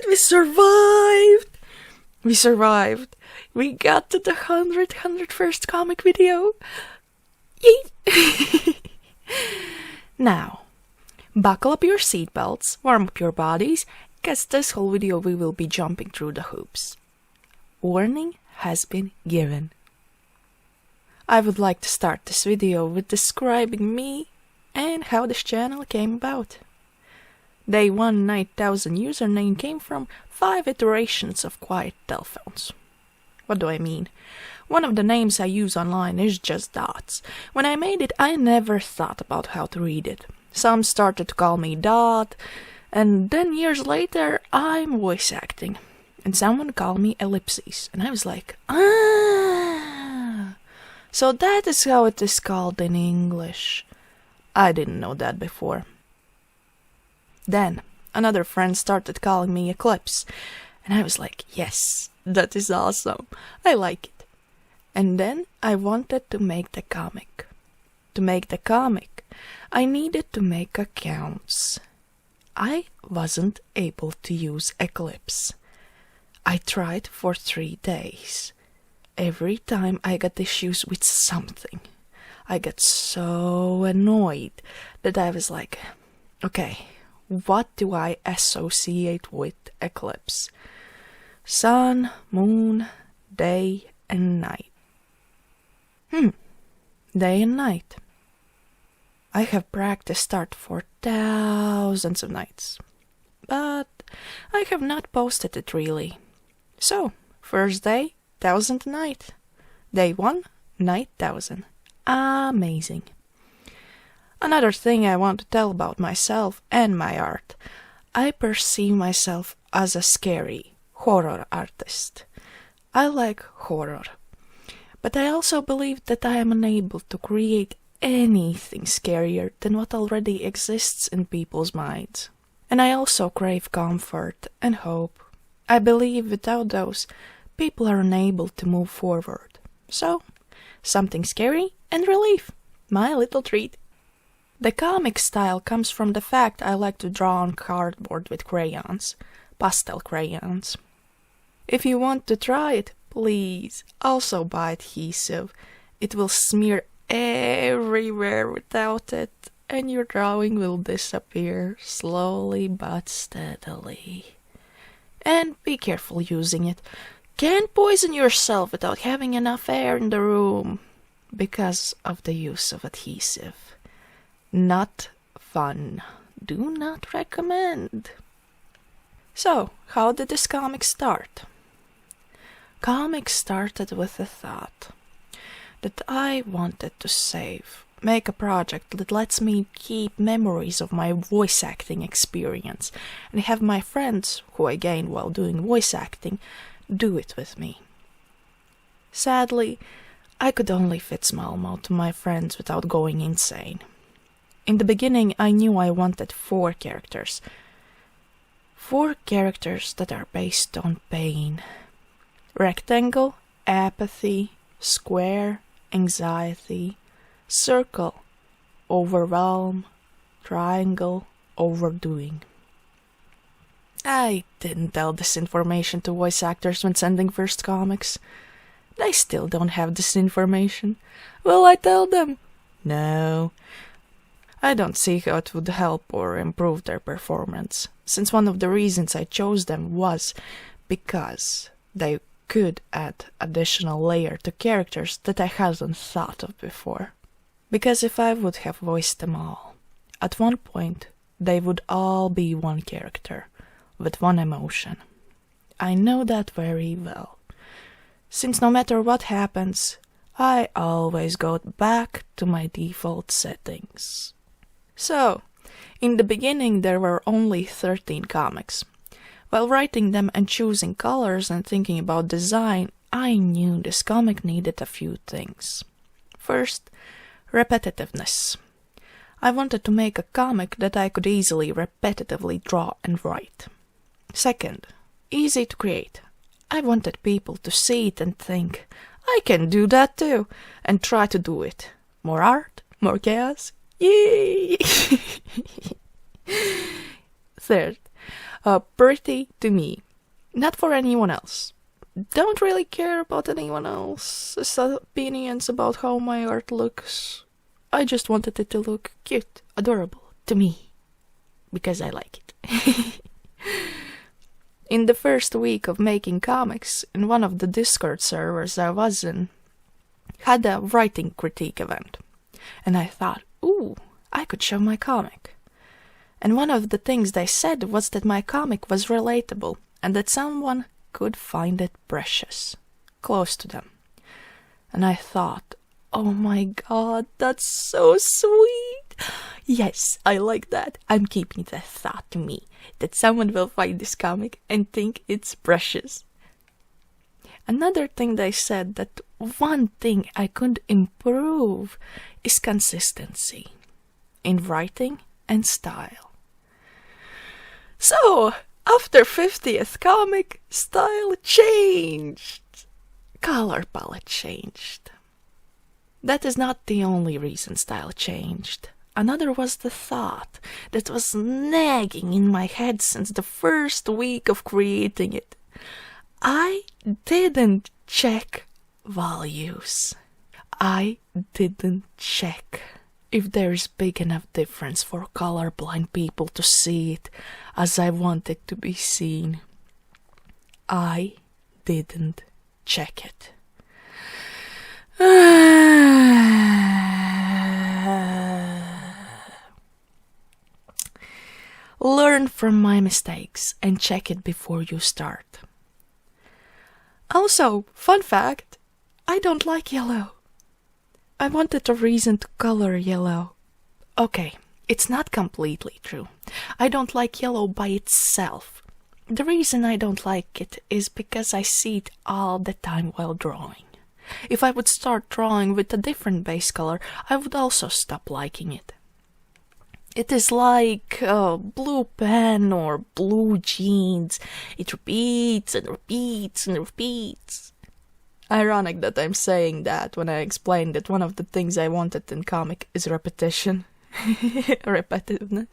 We survived! We survived. We got to the 101st comic video. Yay! Now, buckle up your seatbelts, warm up your bodies, because this whole video we will be jumping through the hoops. Warning has been given. I would like to start this video with describing me and how this channel came about. Day 1 9000 username came from 5 iterations of quiet telephones. What do I mean? One of the names I use online is just Dots. When I made it, I never thought about how to read it. Some started to call me Dot, and then years later, I'm voice acting. And someone called me Ellipses, and I was like, ah! So that is how it is called in English. I didn't know that before. Then, another friend started calling me Eclipse, and I was like, yes, that is awesome. I like it. And then I wanted to make the comic. To make the comic, I needed to make accounts. I wasn't able to use Eclipse. I tried for 3 days. Every time I got issues with something, I got so annoyed that I was like, okay, what do I associate with eclipse? Sun, moon, day, and night. Day and night. I have practiced art for thousands of nights, but I have not posted it really. So, first day, 1000th night. Day 1, night 1000. Amazing. Another thing I want to tell about myself and my art. I perceive myself as a scary horror artist. I like horror. But I also believe that I am unable to create anything scarier than what already exists in people's minds. And I also crave comfort and hope. I believe without those, people are unable to move forward. So, something scary and relief. My little treat. The comic style comes from the fact I like to draw on cardboard with crayons, pastel crayons. If you want to try it, please also buy adhesive. It will smear everywhere without it, and your drawing will disappear slowly but steadily. And be careful using it. Can't poison yourself without having enough air in the room because of the use of adhesive. Not fun. Do not recommend. So, how did this comic start? Comic started with the thought that I wanted to make a project that lets me keep memories of my voice acting experience and have my friends, who I gained while doing voice acting, do it with me. Sadly, I could only fit small mode to my friends without going insane. In the beginning, I knew I wanted 4 characters. 4 characters that are based on pain. Rectangle, apathy, square, anxiety, circle, overwhelm, triangle, overdoing. I didn't tell this information to voice actors when sending first comics. They still don't have this information. Will I tell them? No. I don't see how it would help or improve their performance, since one of the reasons I chose them was because they could add additional layer to characters that I hadn't thought of before. Because if I would have voiced them all, at one point they would all be one character, with one emotion. I know that very well, since no matter what happens, I always go back to my default settings. So, in the beginning there were only 13 comics. While writing them and choosing colors and thinking about design, I knew this comic needed a few things. First, repetitiveness. I wanted to make a comic that I could easily repetitively draw and write. Second, easy to create. I wanted people to see it and think, I can do that too, and try to do it. More art, more chaos, yay! Third, Pretty to me, not for anyone else. Don't really care about anyone else's opinions about how my art looks. I just wanted it to look cute, adorable to me, because I like it. In the first week of making comics, in one of the Discord servers I was in, had a writing critique event, and I thought, ooh, I could show my comic. And one of the things they said was that my comic was relatable, and that someone could find it precious, close to them. And I thought, oh my god, that's so sweet. Yes, I like that. I'm keeping that thought to me, that someone will find this comic and think it's precious. Another thing they said, that one thing I could improve is consistency in writing and style. So, after 50th comic, style changed. Color palette changed. That is not the only reason style changed. Another was the thought that was nagging in my head since the first week of creating it. I didn't check values. I didn't check if there is big enough difference for colorblind people to see it as I want it to be seen. I didn't check it. Learn from my mistakes and check it before you start. Also, fun fact, I don't like yellow. I wanted a reason to color yellow. Okay, it's not completely true. I don't like yellow by itself. The reason I don't like it is because I see it all the time while drawing. If I would start drawing with a different base color, I would also stop liking it. It is like blue pen or blue jeans. It repeats and repeats and repeats. Ironic that I'm saying that when I explained that one of the things I wanted in comic is repetition. Repetitiveness.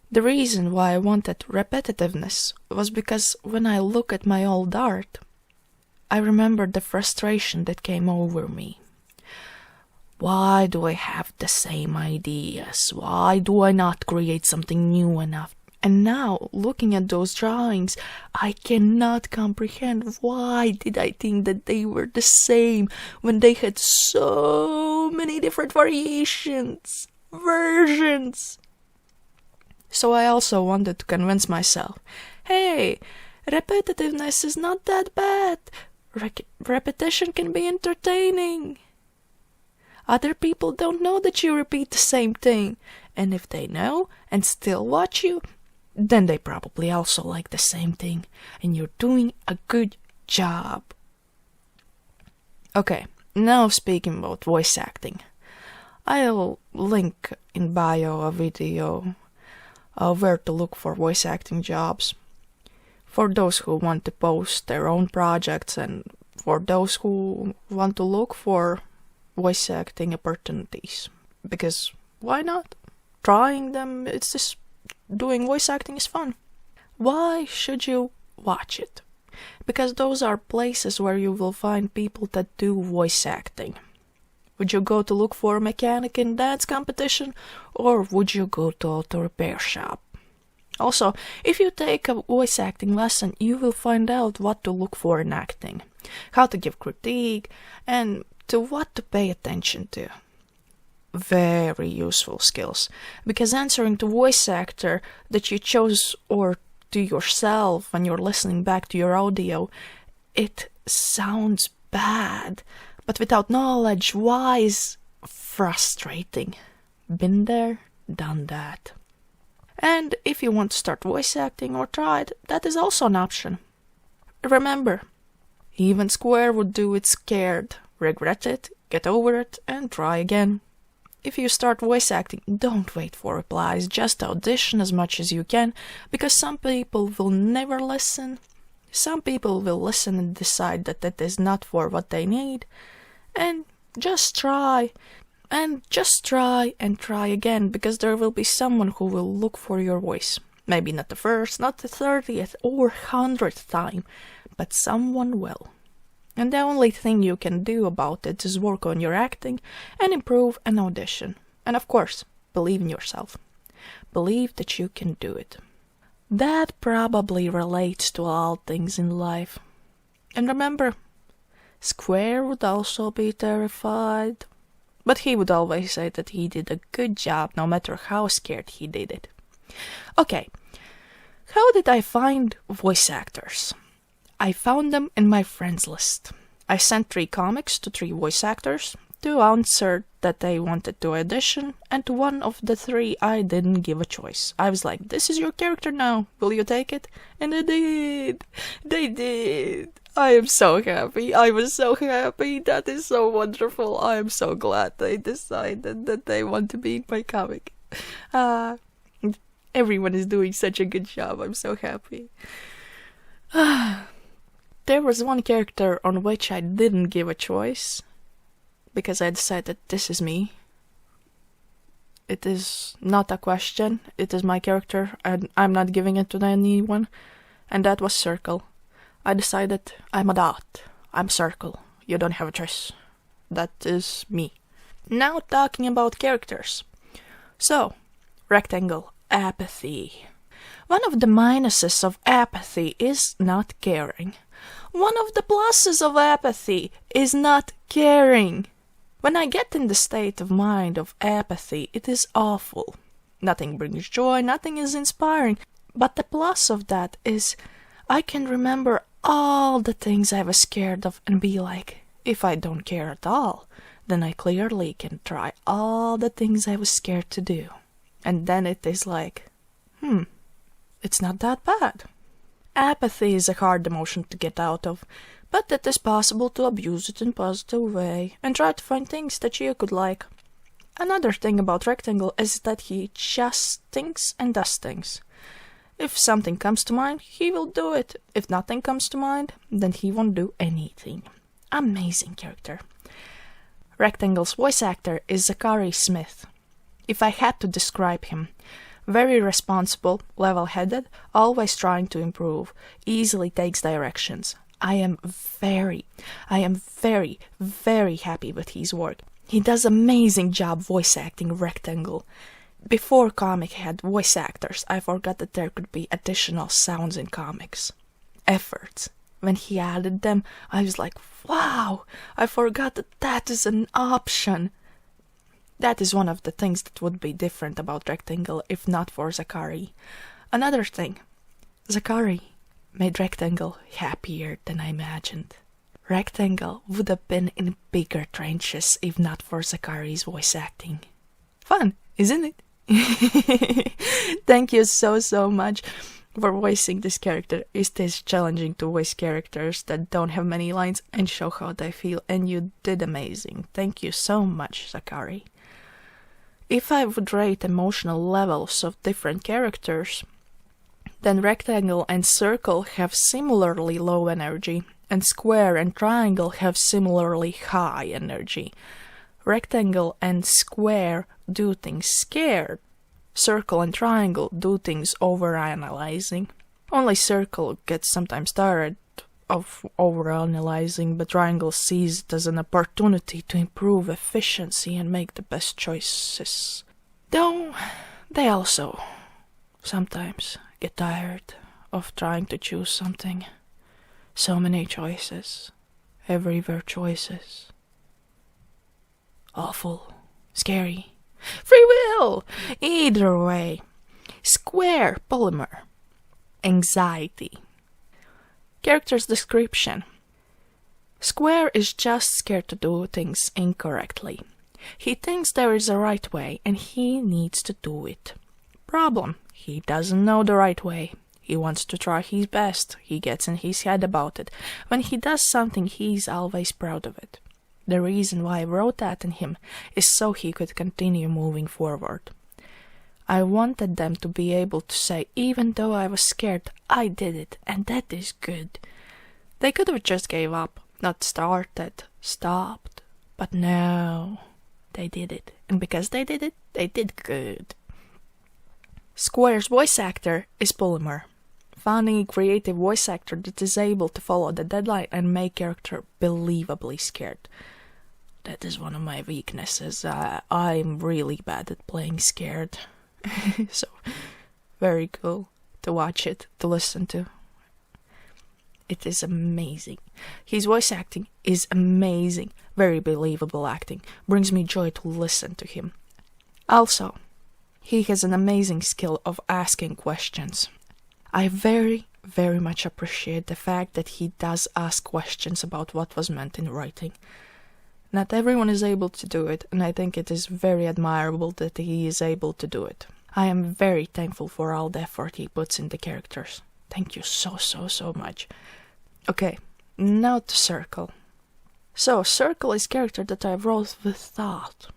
The reason why I wanted repetitiveness was because when I look at my old art, I remember the frustration that came over me. Why do I have the same ideas? Why do I not create something new enough? And now, looking at those drawings, I cannot comprehend why did I think that they were the same when they had so many different variations, versions. So I also wanted to convince myself, hey, repetitiveness is not that bad. Repetition can be entertaining. Other people don't know that you repeat the same thing, and if they know and still watch you, then they probably also like the same thing, and you're doing a good job. Okay, now speaking about voice acting. I'll link in bio a video of where to look for voice acting jobs. For those who want to post their own projects and for those who want to look for voice acting opportunities. Because why not? Trying them, it's just doing voice acting is fun. Why should you watch it? Because those are places where you will find people that do voice acting. Would you go to look for a mechanic in dance competition, or would you go to auto repair shop? Also, if you take a voice acting lesson, you will find out what to look for in acting, how to give critique, and to what to pay attention to. Very useful skills, because answering to voice actor that you chose or to yourself when you're listening back to your audio, it sounds bad, but without knowledge, why is frustrating. Been there, done that. And if you want to start voice acting or try it, that is also an option. Remember, even Square would do it scared. Regret it, get over it, and try again. If you start voice acting, don't wait for replies, just audition as much as you can, because some people will never listen. Some people will listen and decide that it is not for what they need. And just try. And just try and try again, because there will be someone who will look for your voice. Maybe not the first, not the 30th or 100th time, but someone will. And the only thing you can do about it is work on your acting and improve an audition. And of course, believe in yourself. Believe that you can do it. That probably relates to all things in life. And remember, Square would also be terrified. But he would always say that he did a good job no matter how scared he did it. Okay, how did I find voice actors? I found them in my friends list. I sent 3 comics to 3 voice actors. 2 answered that they wanted to audition, and to one of the 3 I didn't give a choice. I was like, this is your character now, will you take it? And they did. They did. I am so happy. I was so happy. That is so wonderful. I am so glad they decided that they want to be in my comic. Everyone is doing such a good job. I'm so happy. There was one character on which I didn't give a choice, because I decided this is me. It is not a question. It is my character, and I'm not giving it to anyone. And that was Circle. I decided I'm a dot. I'm Circle. You don't have a choice. That is me. Now talking about characters. So, Rectangle, apathy. One of the minuses of apathy is not caring. One of the pluses of apathy is not caring. When I get in the state of mind of apathy, it is awful. Nothing brings joy, nothing is inspiring. But the plus of that is I can remember all the things I was scared of and be like, if I don't care at all, then I clearly can try all the things I was scared to do. And then it is like, it's not that bad. Apathy is a hard emotion to get out of, but it is possible to abuse it in a positive way and try to find things that you could like. Another thing about Rectangle is that he just thinks and does things. If something comes to mind, he will do it. If nothing comes to mind, then he won't do anything. Amazing character. Rectangle's voice actor is Zaqueri Smith. If I had to describe him, very responsible, level-headed, always trying to improve, easily takes directions. I am very, very happy with his work. He does amazing job voice acting Rectangle. Before comic had voice actors, I forgot that there could be additional sounds in comics. Efforts. When he added them, I was like, wow, I forgot that that is an option. That is one of the things that would be different about Rectangle if not for Zaqueri. Another thing, Zaqueri made Rectangle happier than I imagined. Rectangle would have been in bigger trenches if not for Zaqueri's voice acting. Fun, isn't it? Thank you so much for voicing this character. It is challenging to voice characters that don't have many lines and show how they feel, and you did amazing. Thank you so much, Zaqueri. If I would rate emotional levels of different characters, then Rectangle and Circle have similarly low energy, and Square and Triangle have similarly high energy. Rectangle and Square do things scared. Circle and Triangle do things overanalyzing. Only Circle gets sometimes tired of overanalyzing, but Triangle sees it as an opportunity to improve efficiency and make the best choices. Though they also sometimes get tired of trying to choose something. So many choices. Everywhere choices. Awful. Scary. Free will! Either way. Square Pulimer. Anxiety. Character's description. Square is just scared to do things incorrectly. He thinks there is a right way and he needs to do it. Problem. He doesn't know the right way. He wants to try his best. He gets in his head about it. When he does something, he's always proud of it. The reason why I wrote that in him is so he could continue moving forward. I wanted them to be able to say, even though I was scared, I did it, and that is good. They could have just gave up, not started, stopped. But no, they did it. And because they did it, they did good. Square's voice actor is Pulimer. Funny, creative voice actor that is able to follow the deadline and make character believably scared. That is one of my weaknesses. I'm really bad at playing scared. So, very cool to watch it, to listen to. It is amazing. His voice acting is amazing. Very believable acting. Brings me joy to listen to him. Also, he has an amazing skill of asking questions. I very, very much appreciate the fact that he does ask questions about what was meant in writing. Not everyone is able to do it, and I think it is very admirable that he is able to do it. I am very thankful for all the effort he puts in the characters. Thank you so much. Okay, now to Circle. So, Circle is a character that I wrote with thought.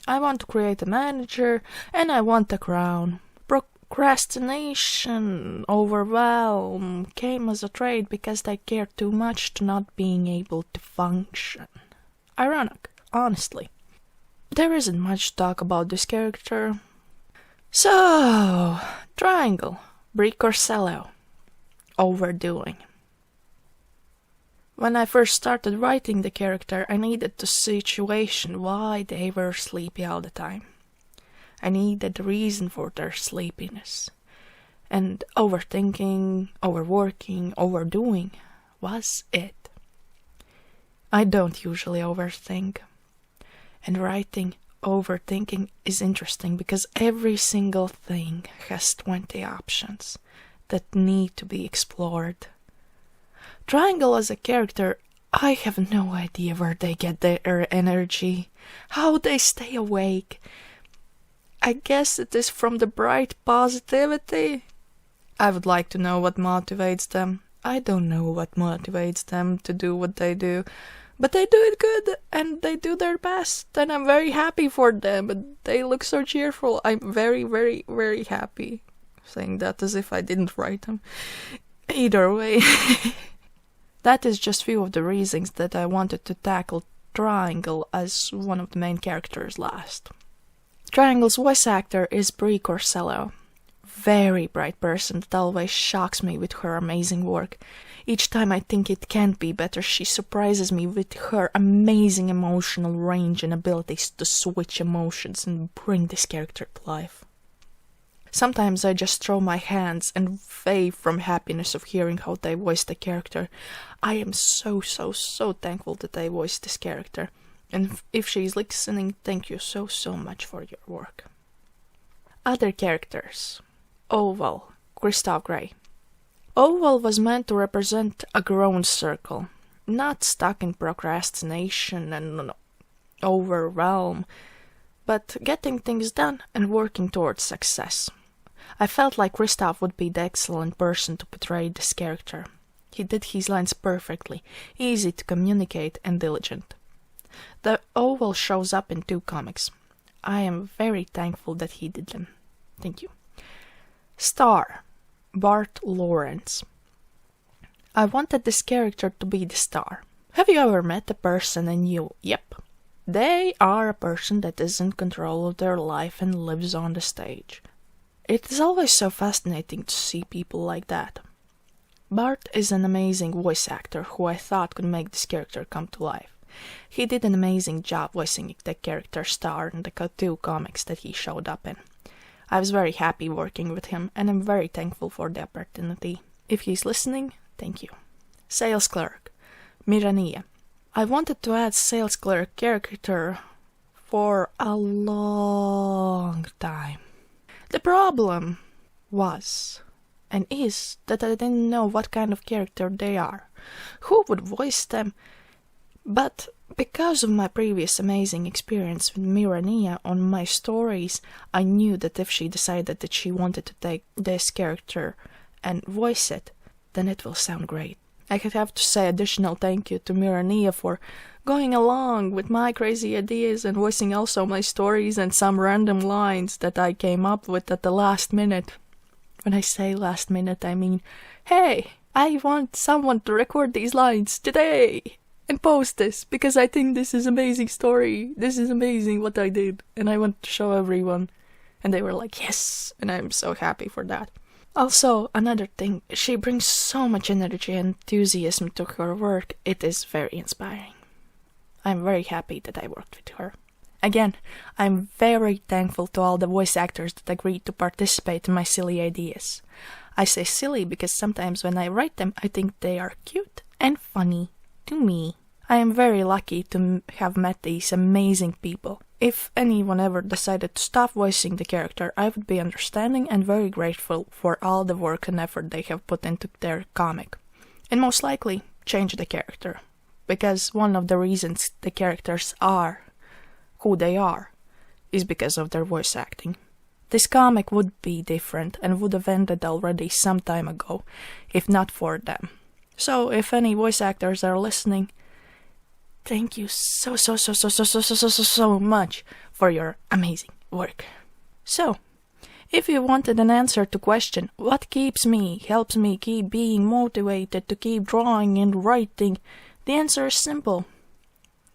I want to create a manager, and I want a crown. Procrastination, overwhelm, came as a trait because I cared too much to not being able to function. Ironic, honestly. There isn't much to talk about this character. So, Triangle, Bri Corsello. Overdoing. When I first started writing the character, I needed the situation why they were sleepy all the time. I needed the reason for their sleepiness. And overthinking, overworking, overdoing was it. I don't usually overthink. And writing overthinking is interesting because every single thing has 20 options that need to be explored. Triangle as a character, I have no idea where they get their energy, how they stay awake. I guess it is from the bright positivity. I would like to know what motivates them. I don't know what motivates them to do what they do, but they do it good and they do their best, and I'm very happy for them, and they look so cheerful. I'm very, very, very happy. Saying that as if I didn't write them. Either way. That is just few of the reasons that I wanted to tackle Triangle as one of the main characters last. Triangle's voice actor is Bri Corsello. Very bright person that always shocks me with her amazing work. Each time I think it can't be better, she surprises me with her amazing emotional range and abilities to switch emotions and bring this character to life. Sometimes I just throw my hands and wave from happiness of hearing how they voice the character. I am so thankful that they voiced this character. And if she's listening, thank you so much for your work. Other characters. Oval, Kristoff Grey. Oval was meant to represent a grown circle, not stuck in procrastination and overwhelm, but getting things done and working towards success. I felt like Kristoff would be the excellent person to portray this character. He did his lines perfectly, easy to communicate and diligent. The Oval shows up in 2 comics. I am very thankful that he did them. Thank you. Star, Bart Lawrence. I wanted this character to be the star. Have you ever met a person and you, yep, they are a person that is in control of their life and lives on the stage. It is always so fascinating to see people like that. Bart is an amazing voice actor who I thought could make this character come to life. He did an amazing job voicing the character Star in the 2 comics that he showed up in. I was very happy working with him, and I'm very thankful for the opportunity. If he's listening, thank you. Sales Clerk, Mirania. I wanted to add Sales Clerk character for a long time. The problem was, and is, that I didn't know what kind of character they are, who would voice them, but because of my previous amazing experience with Mirania on my stories, I knew that if she decided that she wanted to take this character and voice it, then it will sound great. I could have to say additional thank you to Mirania for going along with my crazy ideas and voicing also my stories and some random lines that I came up with at the last minute. When I say last minute, I mean, hey, I want someone to record these lines today. and post this, because I think this is amazing story. This is amazing what I did. And I want to show everyone. And they were like, yes! And I'm so happy for that. Also, another thing, she brings so much energy and enthusiasm to her work. It is very inspiring. I'm very happy that I worked with her. Again, I'm very thankful to all the voice actors that agreed to participate in my silly ideas. I say silly because sometimes when I write them, I think they are cute and funny to me. I am very lucky to have met these amazing people. If anyone ever decided to stop voicing the character, I would be understanding and very grateful for all the work and effort they have put into their comic. And most likely, change the character. Because one of the reasons the characters are who they are is because of their voice acting. This comic would be different and would have ended already some time ago, if not for them. So, if any voice actors are listening, thank you so much for your amazing work. So, if you wanted an answer to question, what helps me keep being motivated to keep drawing and writing, the answer is simple.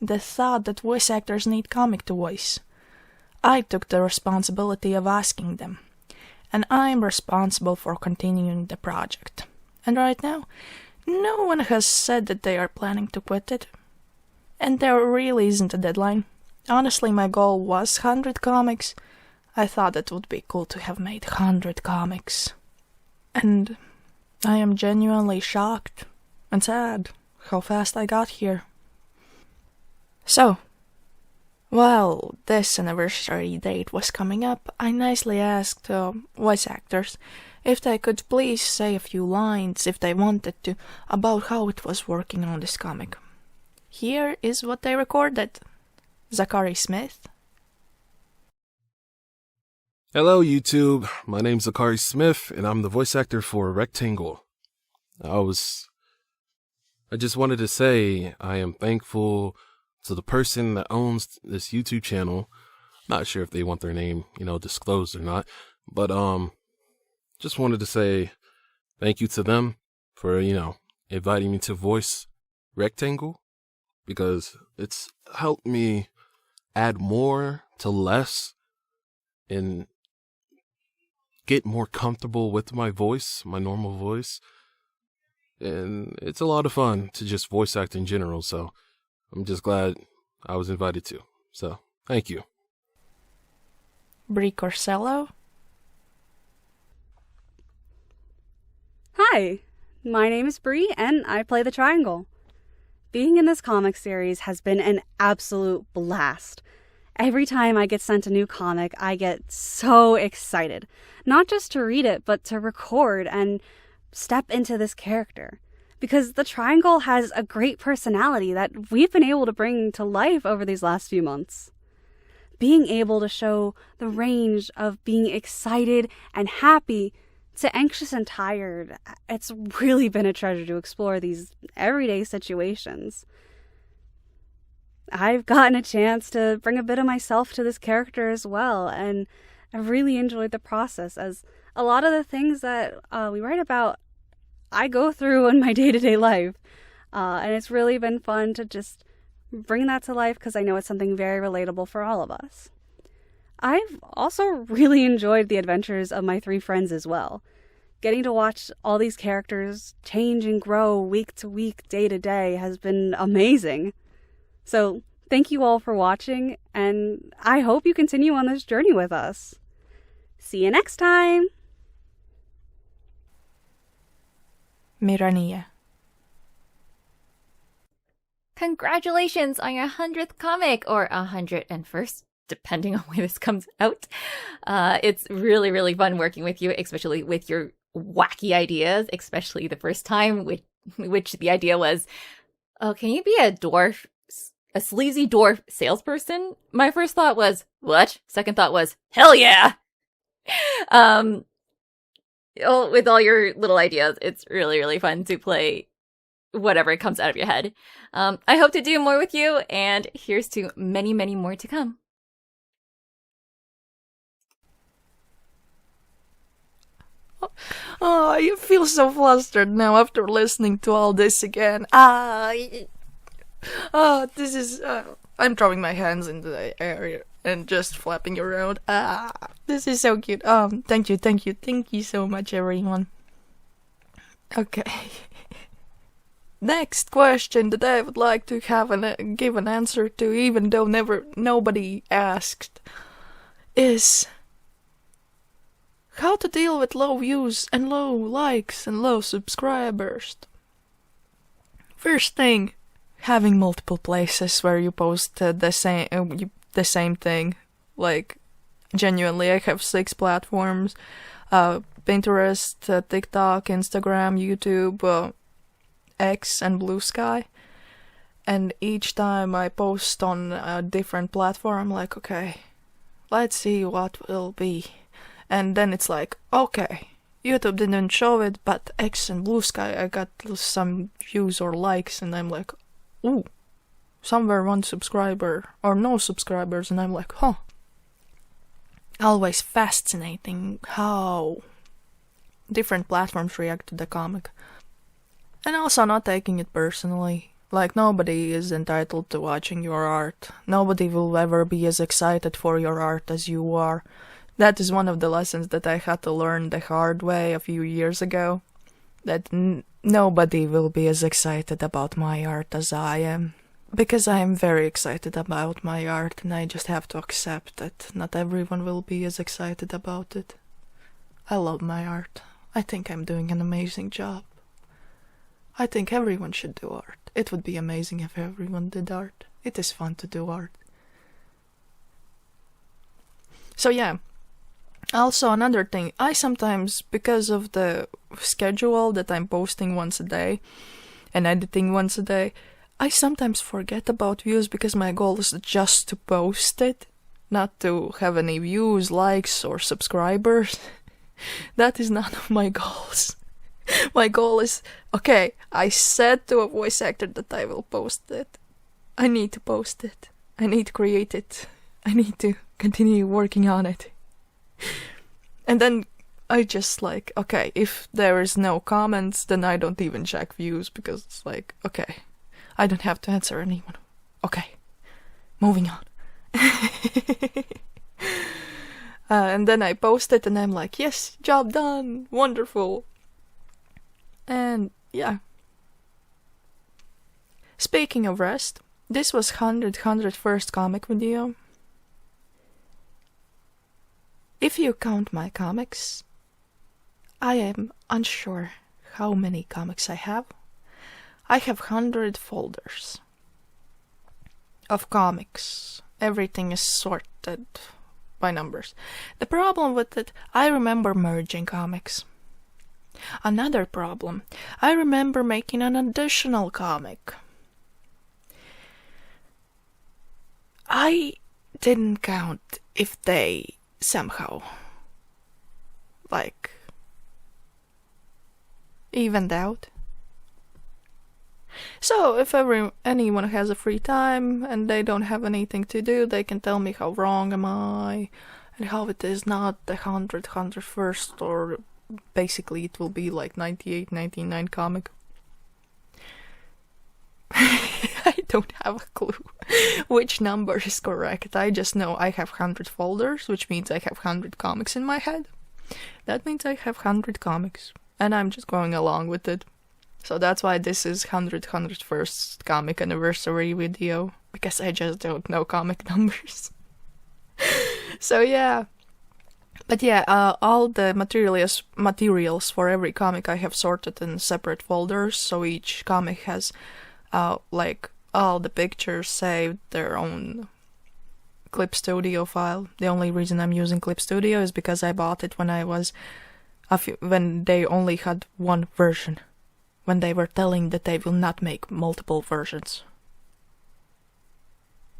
The thought that voice actors need comic to voice. I took the responsibility of asking them, and I'm responsible for continuing the project. And right now, no one has said that they are planning to quit it. And there really isn't a deadline. Honestly, my goal was 100 comics. I thought it would be cool to have made 100 comics. And I am genuinely shocked and sad how fast I got here. So, while this anniversary date was coming up, I nicely asked voice actors if they could please say a few lines, if they wanted to, about how it was working on this comic. Here is what they recorded. Zaqueri Smith. Hello, YouTube. My name's Zaqueri Smith, and I'm the voice actor for Rectangle. I just wanted to say I am thankful to the person that owns this YouTube channel. Not sure if they want their name, disclosed or not, but just wanted to say thank you to them for, inviting me to voice Rectangle, because it's helped me add more to less and get more comfortable with my voice, my normal voice. And it's a lot of fun to just voice act in general, so I'm just glad I was invited to. So, thank you. Bri Corsello. Hi, my name is Bri, and I play the Triangle. Being in this comic series has been an absolute blast. Every time I get sent a new comic, I get so excited. Not just to read it, but to record and step into this character. Because the Triangle has a great personality that we've been able to bring to life over these last few months. Being able to show the range of being excited and happy to anxious and tired, it's really been a treasure to explore these everyday situations. I've gotten a chance to bring a bit of myself to this character as well, and I've really enjoyed the process, as a lot of the things that we write about, I go through in my day-to-day life, and it's really been fun to just bring that to life, because I know it's something very relatable for all of us. I've also really enjoyed the adventures of my three friends as well. Getting to watch all these characters change and grow week to week, day to day has been amazing. So thank you all for watching, and I hope you continue on this journey with us. See you next time! Mirania. Congratulations on your 100th comic, or 101st, depending on when this comes out. It's really, really fun working with you, especially with your wacky ideas, especially the first time, which the idea was, oh, can you be a sleazy dwarf salesperson? My first thought was, what? Second thought was, hell yeah! With all your little ideas, it's really, really fun to play whatever comes out of your head. I hope to do more with you, and here's to many, many more to come. Oh, I feel so flustered now after listening to all this again. Oh, this is. I'm throwing my hands into the air and just flapping around. This is so cute. Thank you so much, everyone. Okay. Next question that I would like to give an answer to, even though nobody asked, is how to deal with low views and low likes and low subscribers. First thing, having multiple places where you post the same thing. Like, genuinely, I have 6 platforms: Pinterest, TikTok, Instagram, YouTube, X, and Blue Sky. And each time I post on a different platform, I'm like, okay, let's see what will be. And then it's like, okay, YouTube didn't show it, but X and Blue Sky, I got some views or likes, and I'm like, ooh, somewhere 1 subscriber or no subscribers, and I'm like, huh. Always fascinating how different platforms react to the comic. And also not taking it personally. Like, nobody is entitled to watching your art. Nobody will ever be as excited for your art as you are. That is one of the lessons that I had to learn the hard way a few years ago. That nobody will be as excited about my art as I am. Because I am very excited about my art, and I just have to accept that not everyone will be as excited about it. I love my art. I think I'm doing an amazing job. I think everyone should do art. It would be amazing if everyone did art. It is fun to do art. So yeah. Also, another thing, I sometimes, because of the schedule that I'm posting once a day and editing once a day, I sometimes forget about views because my goal is just to post it, not to have any views, likes, or subscribers. That is none of my goals. My goal is, okay, I said to a voice actor that I will post it. I need to post it. I need to create it. I need to continue working on it. And then I just like, okay, if there is no comments, then I don't even check views, because it's like, okay, I don't have to answer anyone. Okay, moving on. And then I post it and I'm like, yes, job done, wonderful. And yeah. Speaking of rest, this was 101st comic video. If you count my comics, I am unsure how many comics I have. I have 100 folders of comics. Everything is sorted by numbers. The problem with it, I remember merging comics. Another problem, I remember making an additional comic. I didn't count if they somehow, like, evened out. So, if anyone has a free time and they don't have anything to do, they can tell me how wrong am I, and how it is not the 101st, or basically it will be like 98, 99 comic. I don't have a clue which number is correct. I just know I have 100 folders, which means I have 100 comics in my head. That means I have 100 comics, and I'm just going along with it. So that's why this is 101st comic anniversary video, because I just don't know comic numbers. So yeah. But yeah, all the materials for every comic I have sorted in separate folders, so each comic has like all the pictures saved their own Clip Studio file. The only reason I'm using Clip Studio is because I bought it when they only had one version. When they were telling that they will not make multiple versions.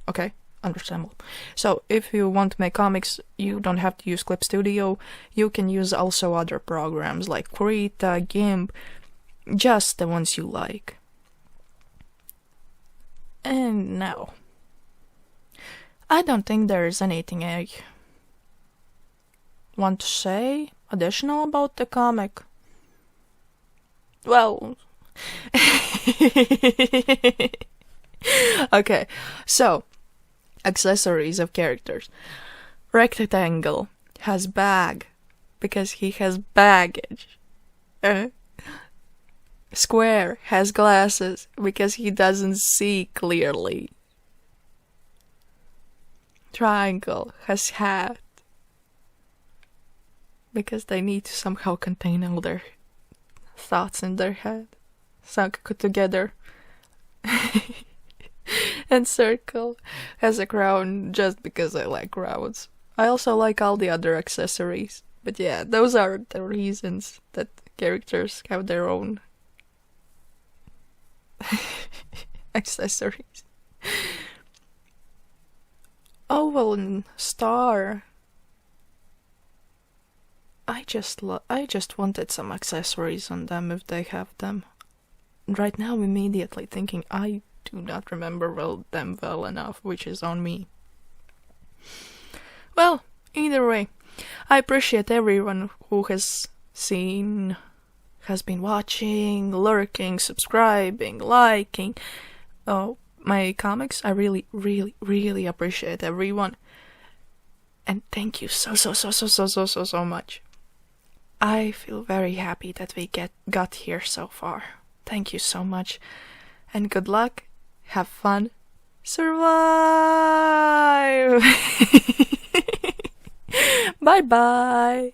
Okay, understandable. So if you want to make comics, you don't have to use Clip Studio. You can use also other programs like Krita, GIMP, just the ones you like. And now, I don't think there is anything I want to say additional about the comic. Well, Okay, so accessories of characters. Rectangle has bag because he has baggage. Square has glasses because he doesn't see clearly. Triangle has hat because they need to somehow contain all their thoughts in their head, sunk together. And circle has a crown just because I like crowns. I also like all the other accessories. But yeah, those are the reasons that characters have their own accessories. Oval and star. I just wanted some accessories on them if they have them. Right now, I'm immediately thinking I do not remember them well enough, which is on me. Well, either way, I appreciate everyone who has seen, has been watching, lurking, subscribing, liking my comics. I really, really, really appreciate everyone. And thank you so much. I feel very happy that we got here so far. Thank you so much. And good luck. Have fun. Survive! Bye-bye!